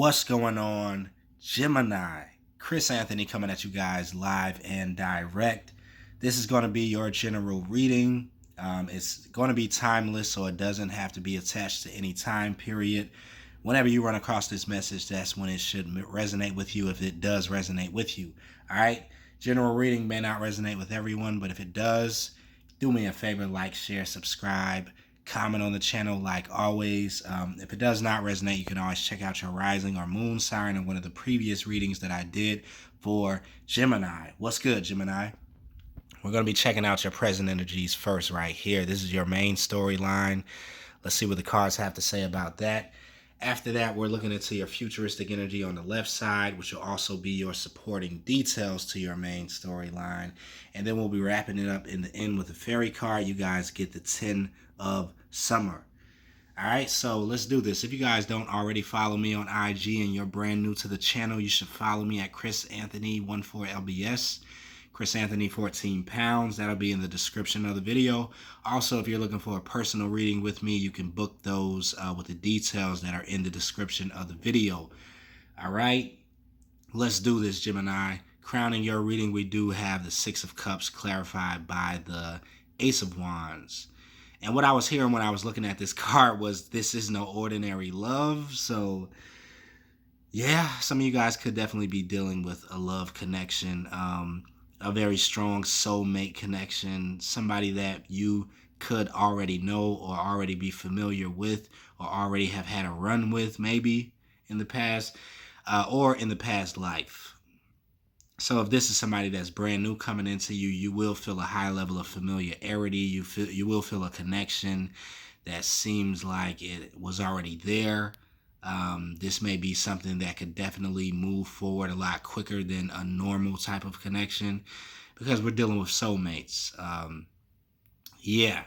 What's going on, Gemini? Chris Anthony coming at you guys live and direct. This is going to be your general reading. It's going to be timeless, so it doesn't have to be attached to any time period. Whenever you run across this message, that's when it should resonate with you, if it does resonate with you. All right? General reading may not resonate with everyone, but if it does, do me a favor, like, share, subscribe, comment on the channel like always. If it does not resonate, you can always check out your rising or moon sign in one of the previous readings that I did for Gemini. What's good, Gemini? We're going to be checking out your present energies first right here. This is your main storyline. Let's see what the cards have to say about that. After that, we're looking into your futuristic energy on the left side, which will also be your supporting details to your main storyline. And then we'll be wrapping it up in the end with a fairy card. You guys get the 10 of Summer. All right, so let's do this. If you guys don't already follow me on IG and you're brand new to the channel, you should follow me at chrisanthony14lbs. Chris Anthony 14 pounds. That'll be in the description of the video. Also, if you're looking for a personal reading with me, you can book those with the details that are in the description of the video. All right, let's do this, Gemini. Crowning your reading, we do have the Six of Cups clarified by the Ace of Wands. And what I was hearing when I was looking at this card was this is no ordinary love. So yeah, some of you guys could definitely be dealing with a love connection. A very strong soulmate connection, somebody that you could already know or already be familiar with or already have had a run with maybe in the past or in the past life. So if this is somebody that's brand new coming into you, you will feel a high level of familiarity. You will feel a connection that seems like it was already there. This may be something that could definitely move forward a lot quicker than a normal type of connection because we're dealing with soulmates. Yeah.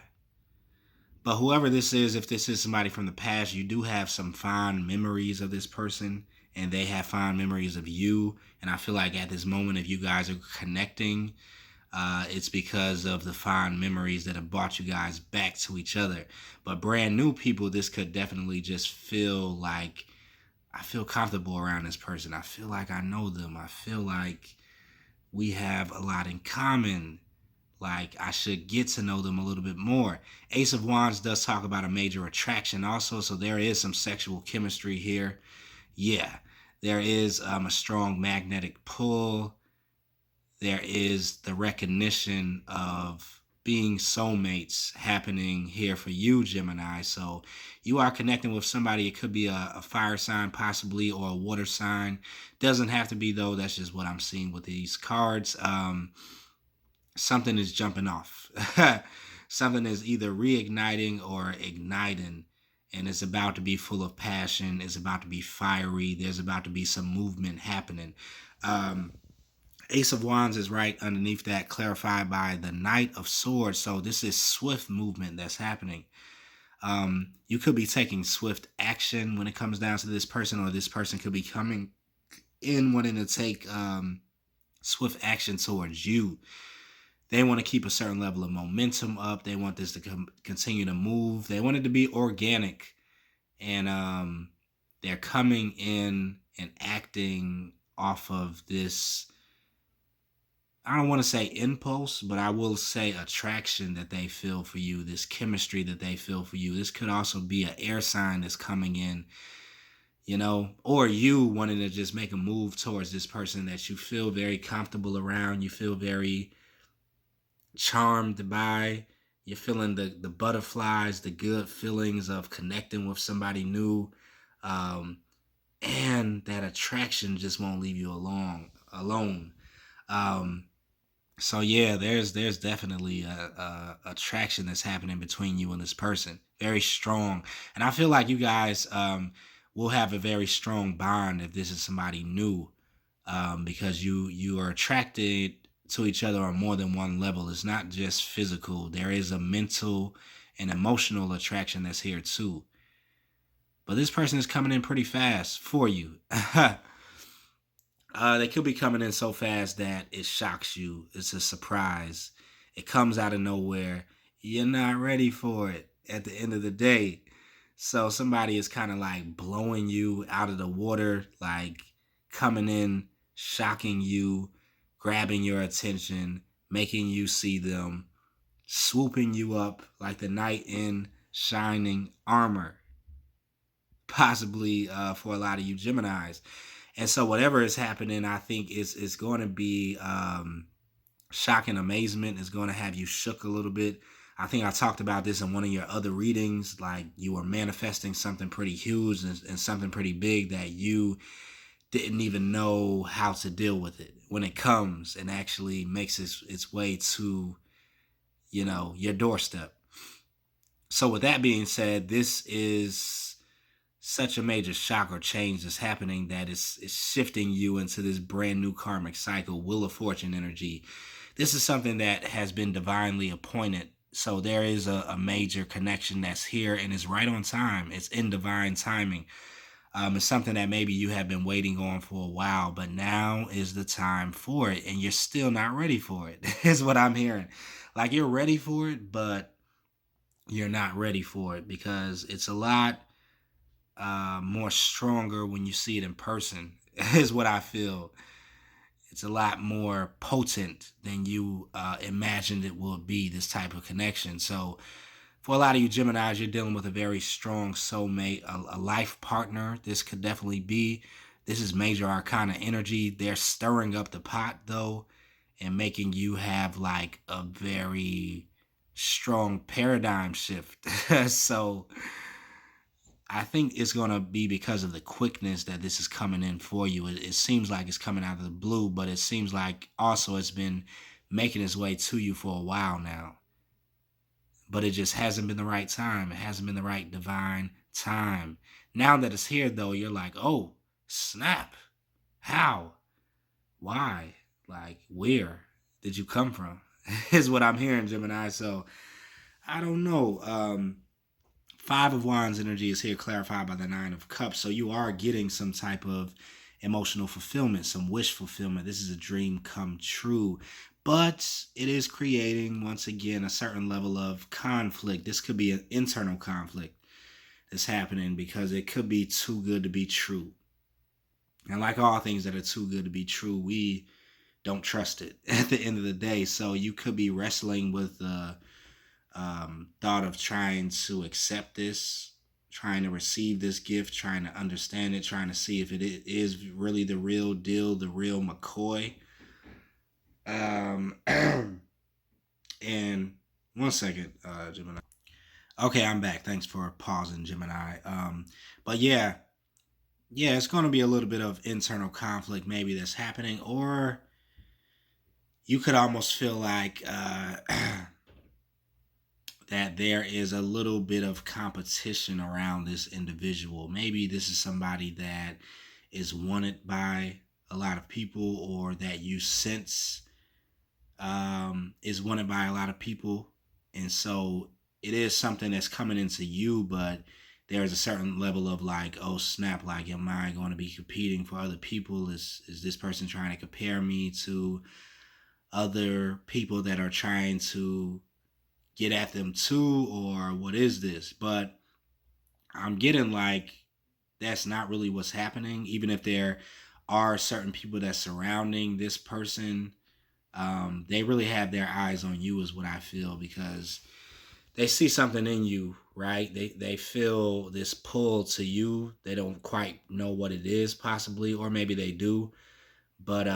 But whoever this is, if this is somebody from the past, you do have some fond memories of this person and they have fond memories of you. And I feel like at this moment, if you guys are connecting, it's because of the fond memories that have brought you guys back to each other. But brand new people, this could definitely just feel like I feel comfortable around this person. I feel like I know them. I feel like we have a lot in common. Like I should get to know them a little bit more. Ace of Wands does talk about a major attraction also. So there is some sexual chemistry here. Yeah, there is a strong magnetic pull. There is the recognition of being soulmates happening here for you, Gemini. So you are connecting with somebody. It could be a fire sign possibly or a water sign. Doesn't have to be though. That's just what I'm seeing with these cards. Something is jumping off. Something is either reigniting or igniting. And it's about to be full of passion. It's about to be fiery. There's about to be some movement happening. Ace of Wands is right underneath that, clarified by the Knight of Swords. So this is swift movement that's happening. You could be taking swift action when it comes down to this person, or this person could be coming in wanting to take swift action towards you. They want to keep a certain level of momentum up. They want this to continue to move. They want it to be organic. And they're coming in and acting off of this, I don't want to say impulse, but I will say attraction that they feel for you, this chemistry that they feel for you. This could also be an air sign that's coming in, you know, or you wanting to just make a move towards this person that you feel very comfortable around. You feel very charmed by. You're feeling the butterflies, the good feelings of connecting with somebody new. And that attraction just won't leave you alone. So yeah, there's definitely a attraction that's happening between you and this person. Very strong. And I feel like you guys will have a very strong bond if this is somebody new, because you are attracted to each other on more than one level. It's not just physical. There is a mental and emotional attraction that's here too. But this person is coming in pretty fast for you. They could be coming in so fast that it shocks you. It's a surprise. It comes out of nowhere. You're not ready for it at the end of the day. So somebody is kind of like blowing you out of the water, like coming in, shocking you, grabbing your attention, making you see them, swooping you up like the knight in shining armor, possibly for a lot of you Geminis. And so whatever is happening, I think is going to be shock and amazement. Is going to have you shook a little bit. I think I talked about this in one of your other readings, like you were manifesting something pretty huge and something pretty big that you didn't even know how to deal with it when it comes and actually makes its way to, your doorstep. So with that being said, this is such a major shock or change that's happening that is shifting you into this brand new karmic cycle, Wheel of Fortune energy. This is something that has been divinely appointed. So there is a major connection that's here and is right on time. It's in divine timing. It's something that maybe you have been waiting on for a while, but now is the time for it, and you're still not ready for it, is what I'm hearing. Like you're ready for it, but you're not ready for it because it's a lot more stronger when you see it in person, is what I feel. It's a lot more potent than you imagined it will be, this type of connection. So for a lot of you Geminis, you're dealing with a very strong soulmate, a life partner. This could definitely be. This is major arcana energy. They're stirring up the pot, though, and making you have like a very strong paradigm shift. So I think it's going to be because of the quickness that this is coming in for you. It seems like it's coming out of the blue, but it seems like also it's been making its way to you for a while now. But it just hasn't been the right time. It hasn't been the right divine time. Now that it's here, though, you're like, oh, snap. How? Why? Like, where did you come from? Is what I'm hearing, Gemini. So, I don't know. Five of Wands energy is here clarified by the Nine of Cups. So you are getting some type of emotional fulfillment, some wish fulfillment. This is a dream come true. But it is creating, once again, a certain level of conflict. This could be an internal conflict that's happening because it could be too good to be true. And like all things that are too good to be true, we don't trust it at the end of the day. So you could be wrestling with the thought of trying to accept this, trying to receive this gift, trying to understand it, trying to see if it is really the real deal, the real McCoy. And one second, Gemini. Okay, I'm back. Thanks for pausing, Gemini. But yeah, it's going to be a little bit of internal conflict maybe that's happening, or you could almost feel like that there is a little bit of competition around this individual. Maybe this is somebody that is wanted by a lot of people, or that you sense is wanted by a lot of people. And so it is something that's coming into you, but there's a certain level of like, oh snap, like am I going to be competing for other people? Is this person trying to compare me to other people that are trying to get at them too, or what is this? But I'm getting like that's not really what's happening. Even if there are certain people that's surrounding this person, they really have their eyes on you, is what I feel, because they see something in you, right? They feel this pull to you. They don't quite know what it is, possibly, or maybe they do. But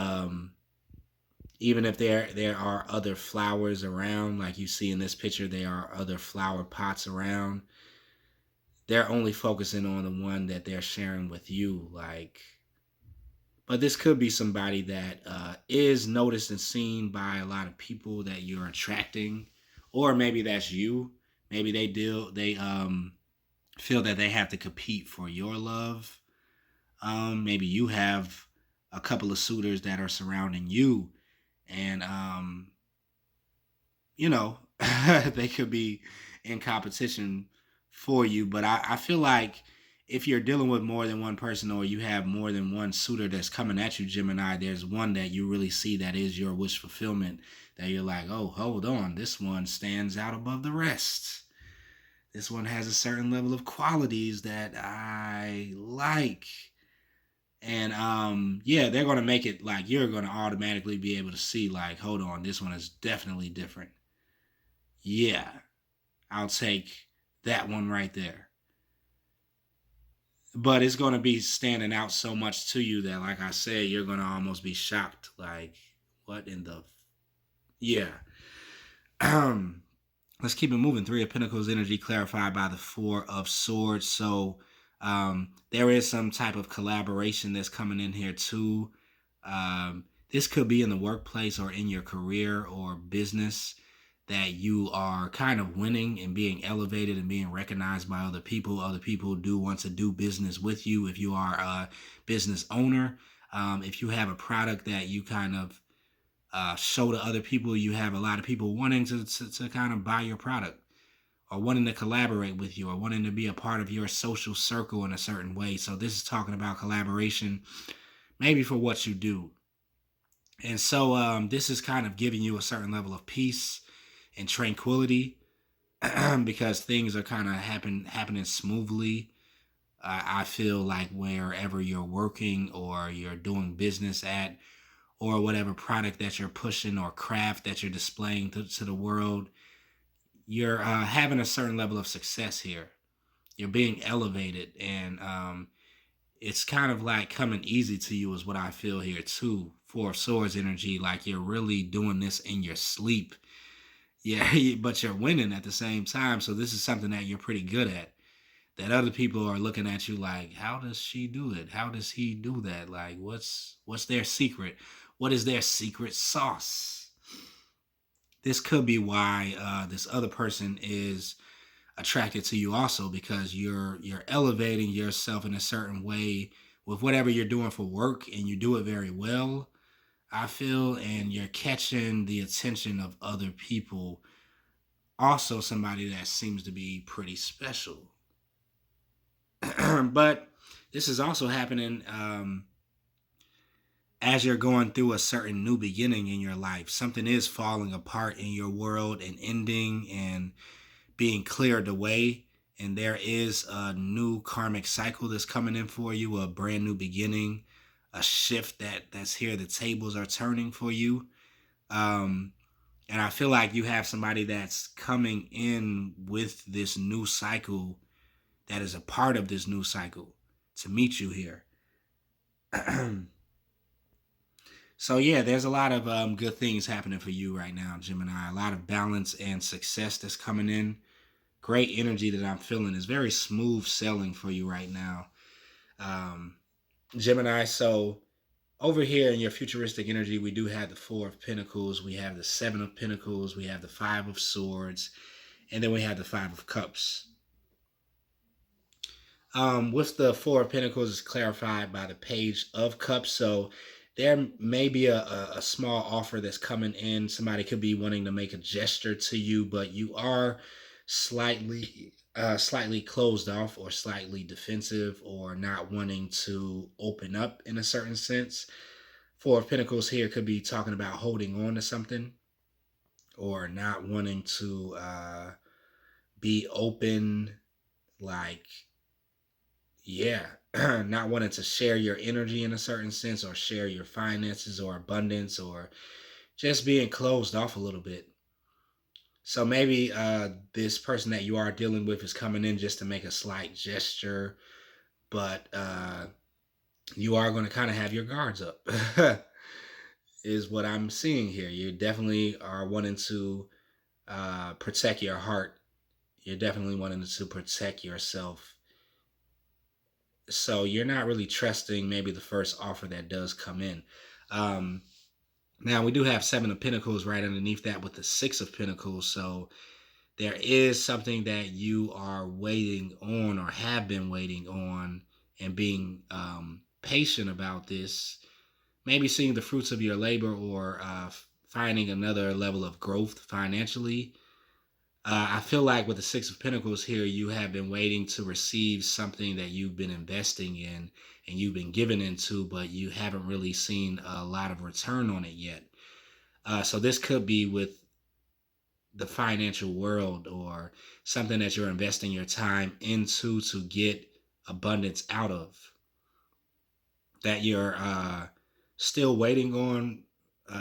even if there are other flowers around, like you see in this picture, there are other flower pots around. They're only focusing on the one that they're sharing with you, like. But this could be somebody that is noticed and seen by a lot of people that you're attracting, or maybe that's you. Maybe they feel that they have to compete for your love. Maybe you have a couple of suitors that are surrounding you, and they could be in competition for you. But I feel like if you're dealing with more than one person, or you have more than one suitor that's coming at you, Gemini, there's one that you really see that is your wish fulfillment, that you're like, oh, hold on, this one stands out above the rest. This one has a certain level of qualities that I like. And yeah, they're gonna make it like you're gonna automatically be able to see, like, hold on, this one is definitely different. Yeah, I'll take that one right there. But it's gonna be standing out so much to you that, like I said, you're gonna almost be shocked. Like, what in the yeah. Let's keep it moving. Three of Pentacles energy clarified by the Four of Swords. So there is some type of collaboration that's coming in here too. This could be in the workplace or in your career or business that you are kind of winning and being elevated and being recognized by other people. Other people do want to do business with you if you are a business owner. If you have a product that you kind of show to other people, you have a lot of people wanting to kind of buy your product or wanting to collaborate with you or wanting to be a part of your social circle in a certain way. So this is talking about collaboration, maybe for what you do. And so this is kind of giving you a certain level of peace and tranquility because things are kind of happening smoothly. I feel like wherever you're working or you're doing business at, or whatever product that you're pushing or craft that you're displaying to the world, you're having a certain level of success here. You're being elevated, and it's kind of like coming easy to you, is what I feel here too. Four of Swords energy, like you're really doing this in your sleep. Yeah, but you're winning at the same time. So this is something that you're pretty good at. That other people are looking at you like, how does she do it? How does he do that? Like, what's their secret? What is their secret sauce? This could be why this other person is attracted to you also, because you're elevating yourself in a certain way with whatever you're doing for work, and you do it very well, I feel, and you're catching the attention of other people. Also, somebody that seems to be pretty special. But this is also happening as you're going through a certain new beginning in your life. Something is falling apart in your world and ending and being cleared away. And there is a new karmic cycle that's coming in for you, a brand new beginning, a shift that's here. The tables are turning for you. And I feel like you have somebody that's coming in with this new cycle, that is a part of this new cycle, to meet you here. So yeah, there's a lot of good things happening for you right now, Gemini. A lot of balance and success that's coming in. Great energy that I'm feeling. Is very smooth sailing for you right now, Gemini. So over here in your futuristic energy, we do have the Four of Pentacles, we have the Seven of Pentacles, we have the Five of Swords, and then we have the Five of Cups. With the Four of Pentacles is clarified by the Page of Cups. So there may be a small offer that's coming in. Somebody could be wanting to make a gesture to you, but you are slightly closed off or slightly defensive or not wanting to open up in a certain sense. Four of Pentacles here could be talking about holding on to something or not wanting to be open, like, yeah, not wanting to share your energy in a certain sense or share your finances or abundance, or just being closed off a little bit. So maybe this person that you are dealing with is coming in just to make a slight gesture, but you are going to kind of have your guards up, is what I'm seeing here. You definitely are wanting to protect your heart. You're definitely wanting to protect yourself. So you're not really trusting maybe the first offer that does come in. Now we do have Seven of Pentacles right underneath that with the Six of Pentacles. So there is something that you are waiting on or have been waiting on and being patient about this. Maybe seeing the fruits of your labor or finding another level of growth financially. I feel like with the Six of Pentacles here, you have been waiting to receive something that you've been investing in and you've been given into, but you haven't really seen a lot of return on it yet. So this could be with the financial world, or something that you're investing your time into to get abundance out of, that you're still waiting on.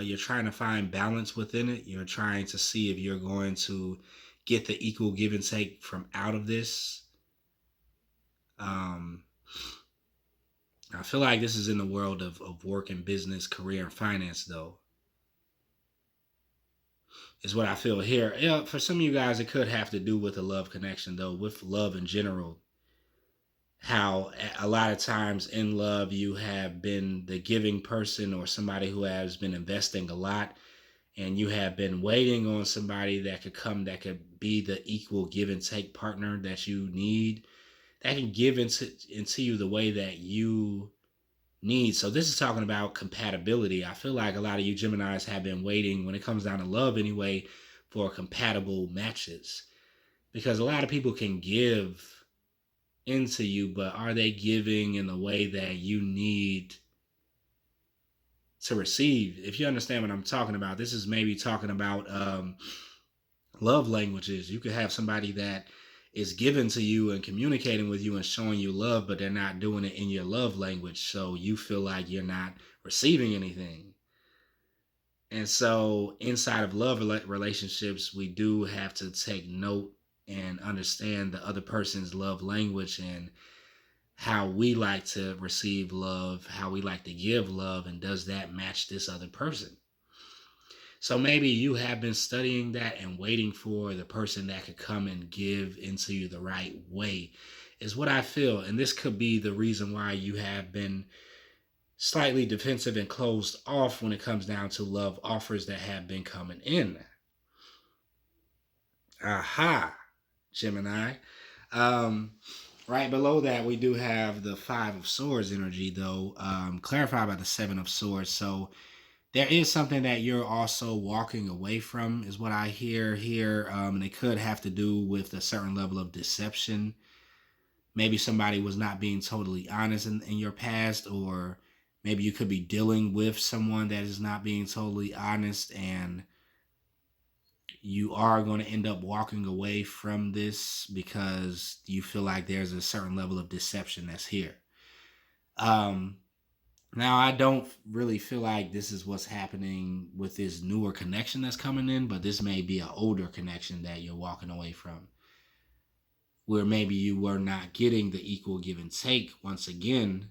You're trying to find balance within it. You're trying to see if you're going to get the equal give and take from out of this. Um, I feel like this is in the world of work and business, career and finance, though, is what I feel here. Yeah, for some of you guys, it could have to do with a love connection, though, with love in general. How a lot of times in love, you have been the giving person or somebody who has been investing a lot, and you have been waiting on somebody that could come, that could be the equal give and take partner that you need, that can give into you the way that you need. So this is talking about compatibility. I feel like a lot of you Geminis have been waiting, when it comes down to love anyway, for compatible matches, because a lot of people can give into you, but are they giving in the way that you need to receive? If you understand what I'm talking about, this is maybe talking about love languages. You could have somebody that is given to you and communicating with you and showing you love, but they're not doing it in your love language. So you feel like you're not receiving anything. And so inside of love relationships, we do have to take note and understand the other person's love language, and how we like to receive love, how we like to give love, and does that match this other person? So maybe you have been studying that and waiting for the person that could come and give into you the right way, is what I feel. And this could be the reason why you have been slightly defensive and closed off when it comes down to love offers that have been coming in. Aha, Gemini. Um, right below that, we do have the Five of Swords energy, though, clarified by the Seven of Swords. So there is something that you're also walking away from, is what I hear here. And it could have to do with a certain level of deception. Maybe somebody was not being totally honest in your past, or maybe you could be dealing with someone that is not being totally honest, and you are going to end up walking away from this because you feel like there's a certain level of deception that's here. Um, Now, I don't really feel like this is what's happening with this newer connection that's coming in, but this may be an older connection that you're walking away from, where maybe you were not getting the equal give and take once again.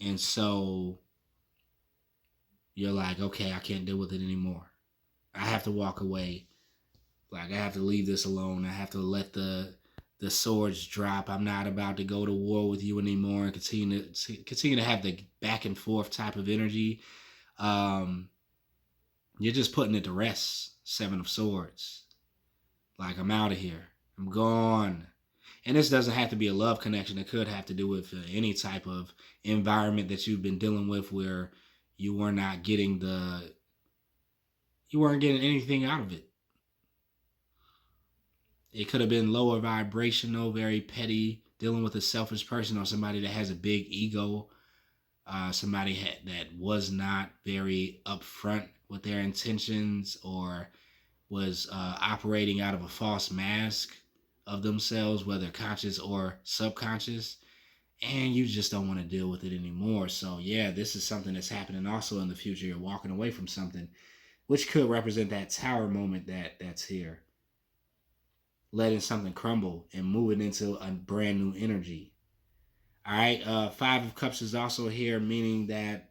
And so you're like, okay, I can't deal with it anymore. I have to walk away. Like, I have to leave this alone. I have to let the swords drop. I'm not about to go to war with you anymore and continue to have the back and forth type of energy. Um, you're just putting it to rest. Seven of Swords. Like, I'm out of here. I'm gone. And this doesn't have to be a love connection. It could have to do with any type of environment that you've been dealing with, where you were not getting you weren't getting anything out of it. It could have been lower vibrational, very petty, dealing with a selfish person, or somebody that has a big ego, somebody that was not very upfront with their intentions, or was operating out of a false mask of themselves, whether conscious or subconscious, and you just don't want to deal with it anymore. So yeah, this is something that's happening also in the future. You're walking away from something, which could represent that tower moment that's here, letting something crumble and moving into a brand new energy. All right, Five of Cups is also here, meaning that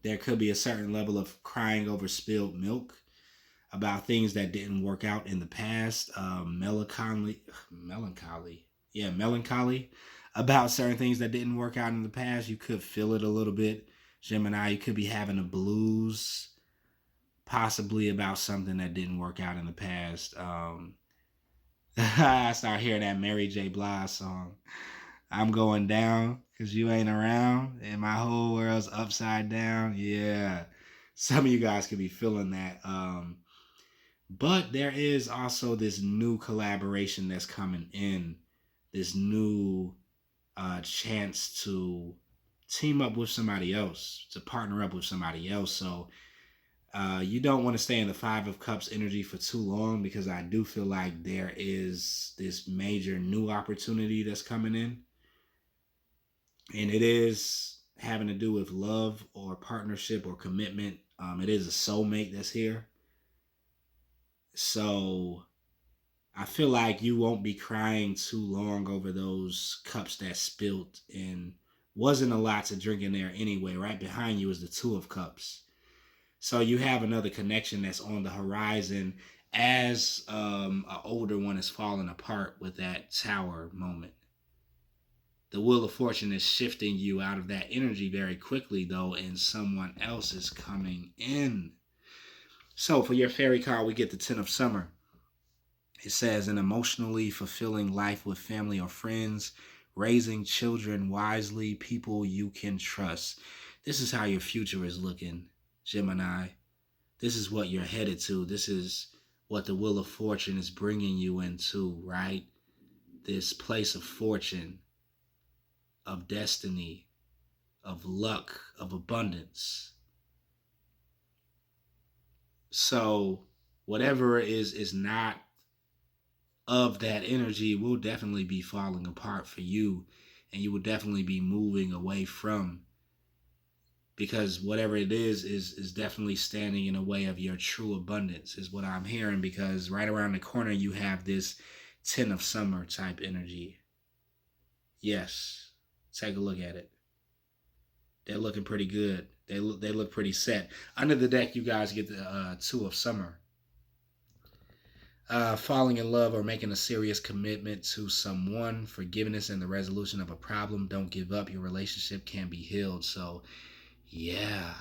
there could be a certain level of crying over spilled milk about things that didn't work out in the past. Melancholy about certain things that didn't work out in the past. You could feel it a little bit, Gemini. You could be having a blues, possibly about something that didn't work out in the past. I start hearing that Mary J. Blige song. I'm going down because you ain't around and my whole world's upside down. Yeah. Some of you guys could be feeling that. But there is also this new collaboration that's coming in, this new chance to team up with somebody else, to partner up with somebody else. So You don't want to stay in the Five of Cups energy for too long, because I do feel like there is this major new opportunity that's coming in. And it is having to do with love or partnership or commitment. It is a soulmate that's here. So I feel like you won't be crying too long over those cups that spilt, and wasn't a lot to drink in there anyway. Right behind you is the Two of Cups. So you have another connection that's on the horizon as an older one is falling apart with that Tower moment. The Wheel of Fortune is shifting you out of that energy very quickly, though, and someone else is coming in. So for your fairy card, we get the Ten of Summer. It says an emotionally fulfilling life with family or friends, raising children wisely, people you can trust. This is how your future is looking, Gemini. This is what you're headed to. This is what the Wheel of Fortune is bringing you into, right? This place of fortune, of destiny, of luck, of abundance. So whatever is not of that energy will definitely be falling apart for you, and you will definitely be moving away from, because whatever it is definitely standing in the way of your true abundance, is what I'm hearing, because right around the corner you have this Ten of Summer type energy. Yes, take a look at it. They're looking pretty good. They look pretty set. Under the deck, you guys get the Two of Summer. Falling in love or making a serious commitment to someone, forgiveness and the resolution of a problem. Don't give up. Your relationship can be healed. So, yeah.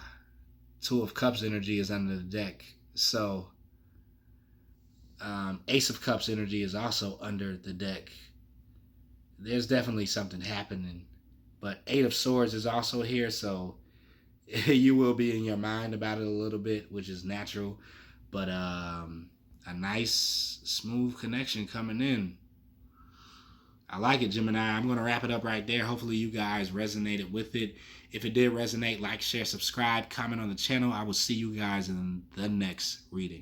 Two of Cups energy is under the deck. So, Ace of Cups energy is also under the deck. There's definitely something happening. But Eight of Swords is also here. So, you will be in your mind about it a little bit, which is natural. But, a nice, smooth connection coming in. I like it, Gemini. I'm going to wrap it up right there. Hopefully you guys resonated with it. If it did resonate, like, share, subscribe, comment on the channel. I will see you guys in the next reading.